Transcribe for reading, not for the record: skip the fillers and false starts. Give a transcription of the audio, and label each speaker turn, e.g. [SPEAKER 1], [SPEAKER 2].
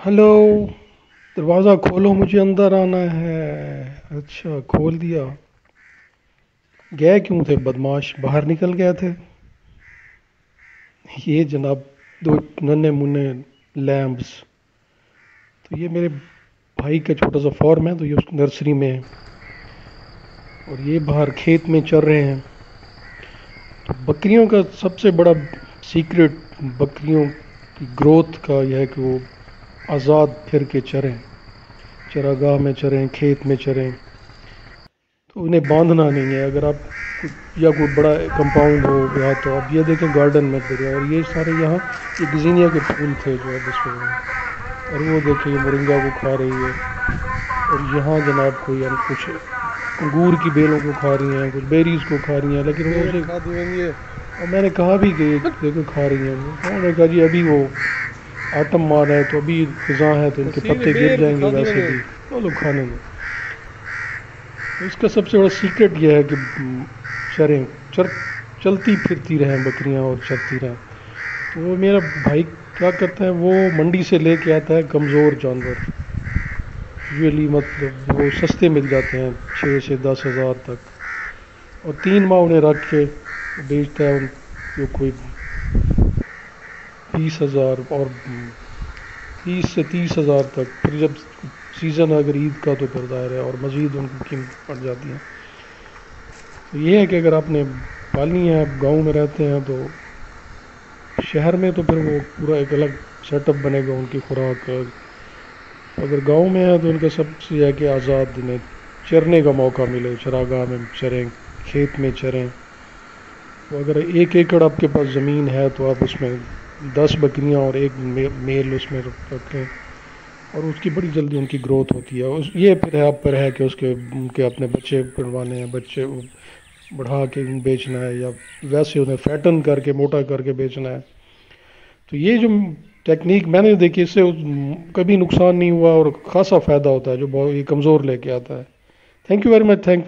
[SPEAKER 1] Hello. दरवाज़ा खोलो, मुझे अंदर आना है। अच्छा, खोल दिया। गए क्यों थे बदमाश, बाहर निकल गए थे। ये जनाब, दो नन्हे मुन्ने लैम्ब्स। तो ये मेरे भाई का छोटा सा फॉर्म है, तो ये उस नर्सरी में है। और ये बाहर खेत में चर रहे हैं। तो बकरियों का सबसे बड़ा सीक्रेट बकरियों की ग्रोथ का यह है कि वो आज़ाद फिर के चरें, चरागाह में चरें, खेत में चरें। तो उन्हें बांधना नहीं है। अगर आप या कोई बड़ा कंपाउंड हो या, तो आप ये देखें गार्डन में फिर, और ये सारे यहाँ ये गजीनिया के फूल थे जो अब इसमें हैं। और वो देखिए ये मोरिंगा को खा रही है। और यहाँ जनाब कोई कुछ अंगूर की बेलों को खा रही हैं, कुछ बेरीज को खा रही हैं, लेकिन वो उसे खा देंगे। और मैंने कहा भी कि देखो खा रही हैं। उन्होंने कहा जी अभी वो आटम मार है, तो अभी फिजा है, तो इनके पत्ते गिर जाएंगे, वैसे भी वो लोग खाने में। तो इसका सबसे बड़ा सीक्रेट यह है कि चरें, चर चलती फिरती रहें बकरियां और चरती रहें। तो वो मेरा भाई क्या करता है, वो मंडी से लेके आता है कमज़ोर जानवर। यूजुअली मतलब वो सस्ते मिल जाते हैं, 6 से 10 हज़ार तक। और 3 माह उन्हें रख के बेचता है जो कोई 20 हज़ार और 20 से 30 हज़ार तक। फिर जब सीज़न अगर ईद का, तो फिर ज़ाहिर है और मज़ीद उनकी कीमत बढ़ जाती है। तो ये है कि अगर आपने पालनी है, आप गांव में रहते हैं, तो शहर में तो फिर वो पूरा एक अलग सेटअप बनेगा उनकी खुराक का। अगर गांव में है तो उनका सबसे है कि आज़ाद इन्हें चरने का मौका मिले, चरागाह में चरें, खेत में चरें। तो अगर 1 एकड़ आपके पास ज़मीन है, तो आप उसमें 10 बकरियां और एक मेल उसमें रखें। और उसकी बड़ी जल्दी उनकी ग्रोथ होती है। उस ये फिर है आप पर है कि उसके उनके अपने बच्चे बनवाने हैं, बच्चे बढ़ा के बेचना है, या वैसे उन्हें फैटन करके मोटा करके बेचना है। तो ये जो टेक्निक मैंने देखी, इससे कभी नुकसान नहीं हुआ और ख़ासा फ़ायदा होता है, जो बहुत ये कमज़ोर लेके आता है। Thank you very much. Thank